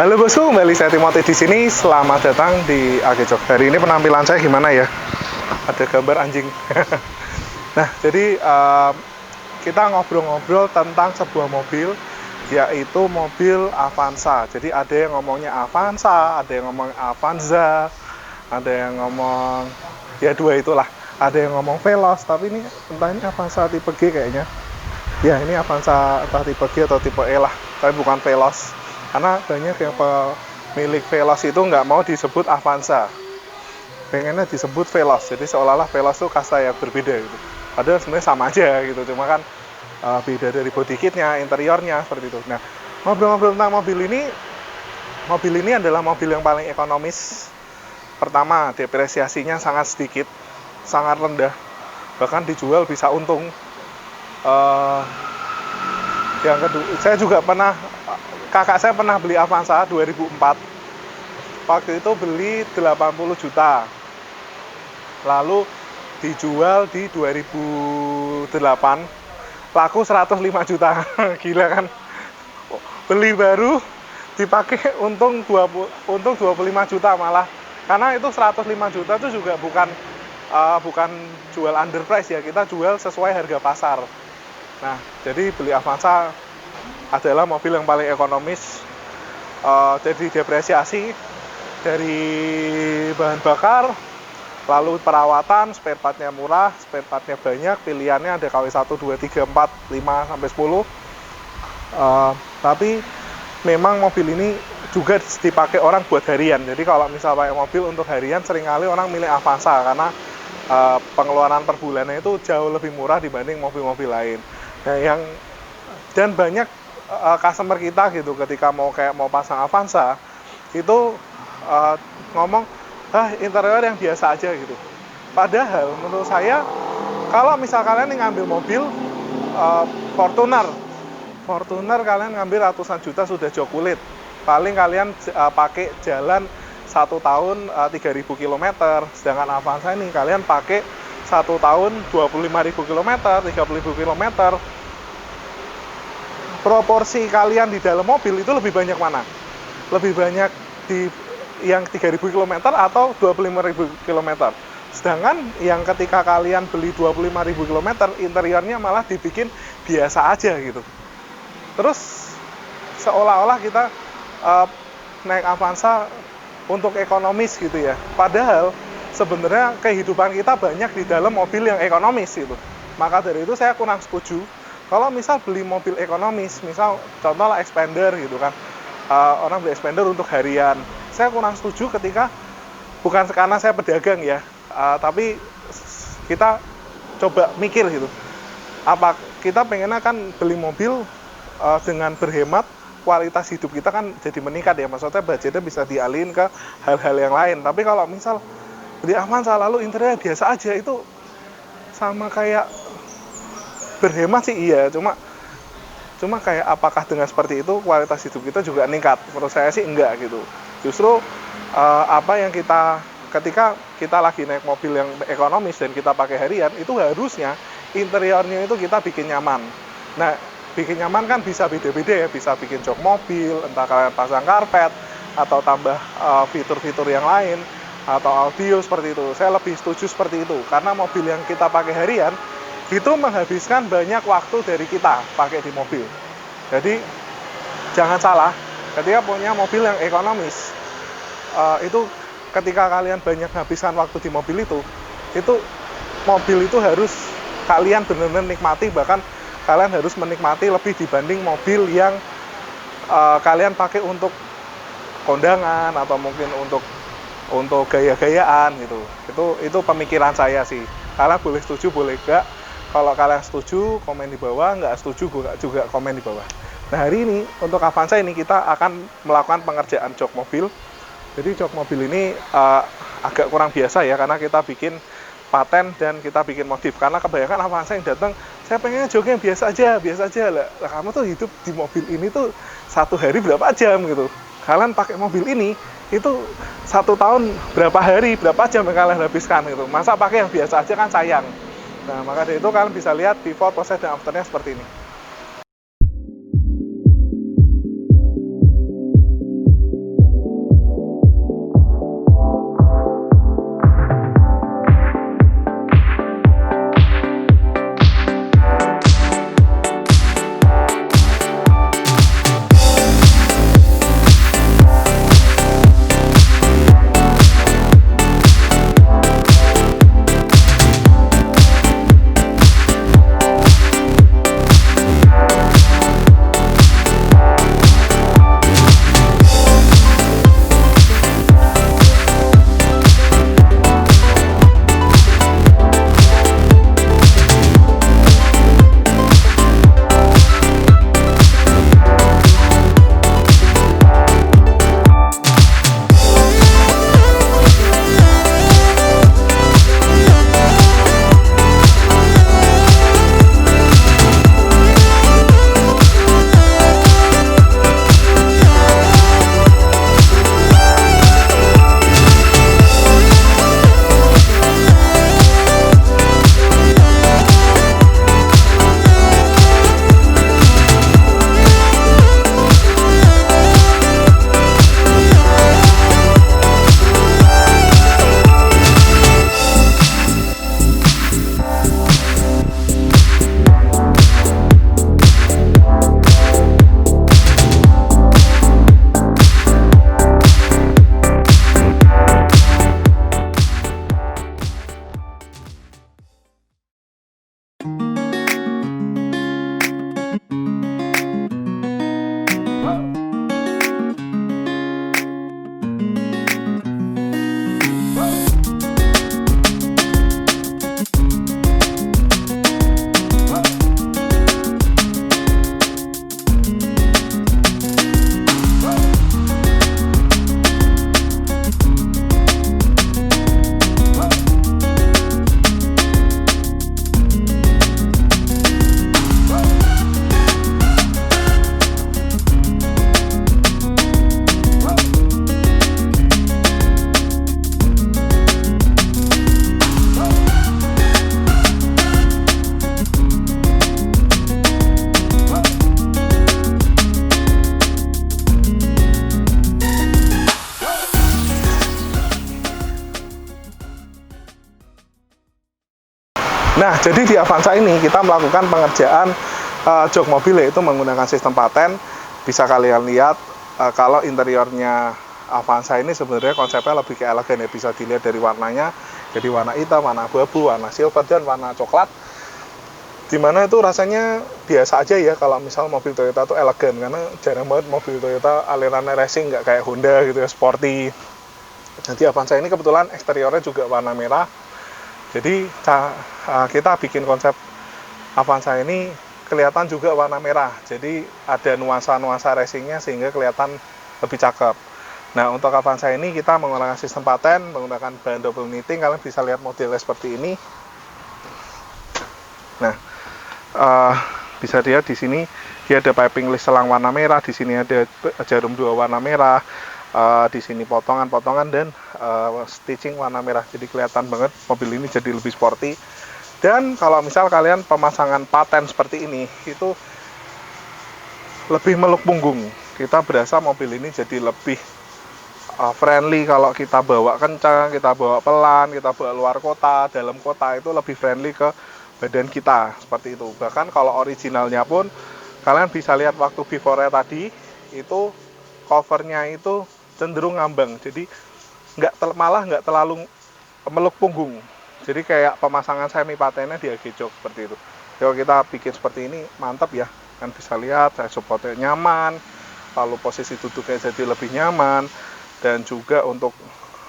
Halo bosku, kembali saya Timothy di sini. Selamat datang di Agejok. Hari ini penampilan saya gimana ya? Ada gambar anjing. Nah, jadi kita ngobrol-ngobrol tentang sebuah mobil, yaitu mobil Avanza. Jadi ada yang ngomongnya Avanza, ada yang ngomong Avanza, ada yang ngomong ya dua itulah. Ada yang ngomong Veloz, tapi ini entah ini Avanza tipe G kayaknya. Ya, ini Avanza entah tipe G atau tipe E lah, tapi bukan Veloz. Karena banyak yang pemilik Veloz itu nggak mau disebut Avanza, pengennya disebut Veloz. Jadi seolah-olah Veloz itu kasta yang berbeda gitu. Padahal sebenarnya sama aja gitu, cuma kan beda dari body kitnya, interiornya seperti itu. Nah, ngobrol-ngobrol tentang mobil ini adalah mobil yang paling ekonomis. Pertama, depresiasinya sangat sedikit, sangat rendah, bahkan dijual bisa untung. Yang kedua, saya juga kakak saya pernah beli Avanza 2004. Waktu itu beli 80 juta. Lalu dijual di 2008 laku 105 juta. Gila kan? Beli baru dipakai untung 25 juta malah. Karena itu 105 juta itu juga bukan jual underprice ya, kita jual sesuai harga pasar. Nah, jadi beli Avanza adalah mobil yang paling ekonomis. Jadi depresiasi dari bahan bakar, lalu perawatan, spare partnya murah, spare partnya banyak, pilihannya ada KW 1, 2, 3, 4, 5, sampai 10. Tapi memang mobil ini juga dipakai orang buat harian. Jadi kalau misal pakai mobil untuk harian, seringkali orang milih Avanza karena pengeluaran per bulannya itu jauh lebih murah dibanding mobil-mobil lain. Nah, dan banyak customer kita gitu ketika mau pasang Avanza itu ngomong interior yang biasa aja gitu. Padahal menurut saya kalau misal kalian ngambil mobil Fortuner kalian ngambil ratusan juta sudah jok kulit. Paling kalian pakai jalan 1 tahun 3.000 km, sedangkan Avanza ini kalian pakai 1 tahun 25.000 km, 30.000 km. Proporsi kalian di dalam mobil itu lebih banyak mana? Lebih banyak di yang 3.000 km atau 25.000 km? Sedangkan yang ketika kalian beli 25.000 km, interiornya malah dibikin biasa aja gitu. Terus seolah-olah kita naik Avanza untuk ekonomis gitu ya. Padahal sebenarnya kehidupan kita banyak di dalam mobil yang ekonomis gitu. Maka dari itu saya kurang setuju kalau misal beli mobil ekonomis, misal contohnya Expander gitu kan, orang beli Expander untuk harian. Saya kurang setuju ketika, bukan karena saya pedagang ya, tapi kita coba mikir gitu. Apa kita pengennya kan beli mobil dengan berhemat, kualitas hidup kita kan jadi meningkat ya, maksudnya budgetnya bisa dialihin ke hal-hal yang lain. Tapi kalau misal beli Avanza lalu interior biasa aja, itu sama kayak berhemat sih iya, cuma kayak apakah dengan seperti itu kualitas hidup kita juga meningkat? Menurut saya sih enggak gitu. Justru apa yang ketika kita lagi naik mobil yang ekonomis dan kita pakai harian, itu harusnya interiornya itu kita bikin nyaman. Nah, bikin nyaman kan bisa beda-beda ya, bisa bikin jok mobil, entah kalian pasang karpet atau tambah fitur-fitur yang lain atau audio seperti itu. Saya lebih setuju seperti itu karena mobil yang kita pakai harian itu menghabiskan banyak waktu dari kita pakai di mobil. Jadi jangan salah, ketika punya mobil yang ekonomis, itu ketika kalian banyak habiskan waktu di mobil itu mobil itu harus kalian benar-benar nikmati, bahkan kalian harus menikmati lebih dibanding mobil yang kalian pakai untuk kondangan atau mungkin untuk gaya-gayaan gitu. Itu pemikiran saya sih. Kalian boleh setuju, boleh enggak. Kalau kalian setuju, komen di bawah. Nggak setuju, juga komen di bawah. Nah, hari ini untuk Avanza ini kita akan melakukan pengerjaan jok mobil. Jadi jok mobil ini agak kurang biasa ya, karena kita bikin paten dan kita bikin modif. Karena kebanyakan Avanza yang datang, saya pengennya joknya biasa aja lah. Kamu tuh hidup di mobil ini tuh 1 hari berapa jam gitu. Kalian pakai mobil ini itu 1 tahun berapa hari, berapa jam yang kalian habiskan gitu. Masa pakai yang biasa aja kan sayang. Nah, maka dari itu kalian bisa lihat before, proses, dan afternya seperti ini. Nah, jadi di Avanza ini kita melakukan pengerjaan jok mobil, yaitu menggunakan sistem paten. Bisa kalian lihat kalau interiornya Avanza ini sebenarnya konsepnya lebih ke elegan ya. Bisa dilihat dari warnanya, jadi warna hitam, warna abu-abu, warna silver, dan warna coklat. Dimana itu rasanya biasa aja ya kalau misal mobil Toyota itu elegan, karena jarang banget mobil Toyota alirannya racing, nggak kayak Honda gitu ya, sporty. Jadi Avanza ini kebetulan eksteriornya juga warna merah. Jadi kita bikin konsep Avanza ini kelihatan juga warna merah. Jadi ada nuansa-nuansa racingnya sehingga kelihatan lebih cakep. Nah, untuk Avanza ini kita menggunakan sistem paten, menggunakan bahan double knitting. Kalian bisa lihat modelnya seperti ini. Nah, bisa dilihat di sini dia ada piping list selang warna merah, di sini ada jarum 2 warna merah, di sini potongan-potongan dan stitching warna merah. Jadi kelihatan banget mobil ini jadi lebih sporty. Dan kalau misal kalian pemasangan paten seperti ini, itu lebih meluk punggung. Kita berasa mobil ini jadi lebih friendly kalau kita bawa kencang, kita bawa pelan, kita bawa luar kota, dalam kota itu lebih friendly ke badan kita, seperti itu. Bahkan kalau originalnya pun kalian bisa lihat waktu before-nya tadi, itu covernya itu cenderung ngambang, jadi malah nggak terlalu meluk punggung. Jadi kayak pemasangan semi patennya di ag jok seperti itu. Kalau kita bikin seperti ini mantap ya, kan bisa lihat saya supportnya nyaman, lalu posisi duduknya jadi lebih nyaman, dan juga untuk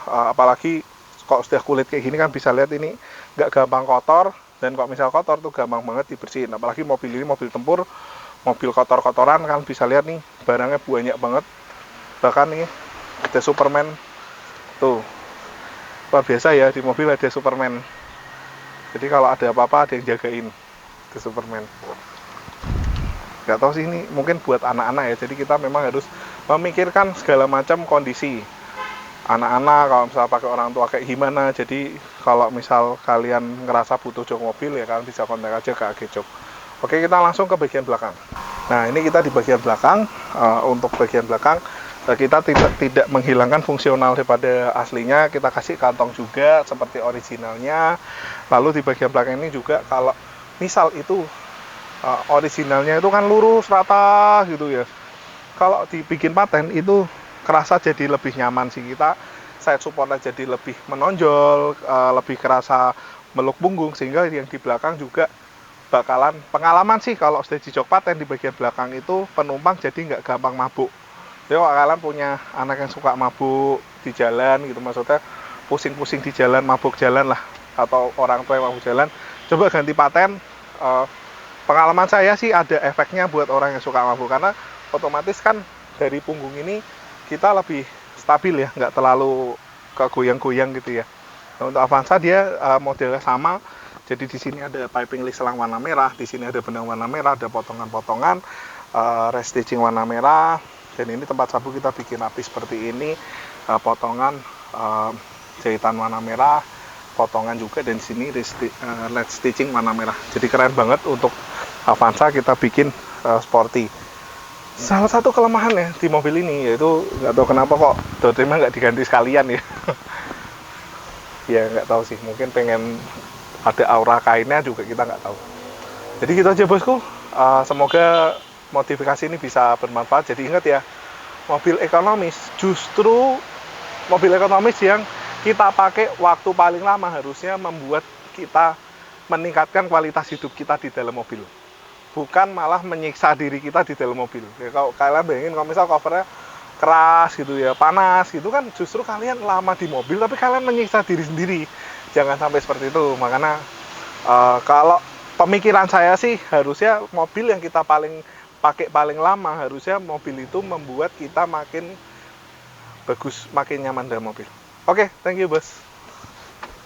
apalagi kalau sudah kulit kayak gini kan bisa lihat ini nggak gampang kotor, dan kalau misal kotor tuh gampang banget dibersihin. Apalagi mobil ini mobil tempur, mobil kotor-kotoran, kan bisa lihat nih barangnya banyak banget. Bahkan nih ada Superman tuh, luar biasa ya, di mobil ada Superman. Jadi kalau ada apa-apa ada yang jagain, itu Superman. Gak tahu sih, ini mungkin buat anak-anak ya, jadi kita memang harus memikirkan segala macam kondisi anak-anak. Kalau misal pakai orang tua kayak gimana. Jadi kalau misal kalian ngerasa butuh jok mobil ya kalian bisa kontak aja ke ag jok. Oke, kita langsung ke bagian belakang. Nah, ini kita di bagian belakang. Untuk bagian belakang kita tidak menghilangkan fungsional daripada aslinya, kita kasih kantong juga seperti originalnya. Lalu di bagian belakang ini juga kalau misal itu originalnya itu kan lurus rata gitu ya, kalau dibikin paten itu kerasa jadi lebih nyaman sih. Kita side supportnya jadi lebih menonjol, lebih kerasa meluk punggung, sehingga yang di belakang juga bakalan pengalaman sih kalau sudah di jok paten di bagian belakang itu penumpang jadi nggak gampang mabuk. Jadi kalau kalian punya anak yang suka mabuk di jalan gitu, maksudnya pusing-pusing di jalan, mabuk jalan lah, atau orang tua yang mabuk jalan, coba ganti paten. Pengalaman saya sih ada efeknya buat orang yang suka mabuk, karena otomatis kan dari punggung ini kita lebih stabil ya, nggak terlalu kegoyang-goyang gitu ya. Nah, untuk Avanza dia modelnya sama. Jadi di sini ada piping list selang warna merah, di sini ada benang warna merah, ada potongan-potongan, restitching warna merah. Dan ini tempat sabu kita bikin rapi seperti ini, potongan jahitan warna merah, potongan juga, dan di sini LED stitching warna merah. Jadi keren banget untuk Avanza kita bikin sporty. Salah satu kelemahan ya di mobil ini yaitu nggak tahu kenapa kok dodremnya nggak diganti sekalian ya. Ya nggak tahu sih, mungkin pengen ada aura kainnya juga, kita nggak tahu. Jadi gitu aja bosku. Semoga modifikasi ini bisa bermanfaat. Jadi ingat ya, mobil ekonomis, justru mobil ekonomis yang kita pakai waktu paling lama harusnya membuat kita meningkatkan kualitas hidup kita di dalam mobil, bukan malah menyiksa diri kita di dalam mobil. Ya, kalau kalian bayangin kalau misal covernya keras gitu ya, panas gitu kan, justru kalian lama di mobil tapi kalian menyiksa diri sendiri. Jangan sampai seperti itu. Makanya kalau pemikiran saya sih harusnya mobil yang kita pakai paling lama, harusnya mobil itu membuat kita makin bagus, makin nyaman dalam mobil. Oke, thank you bos.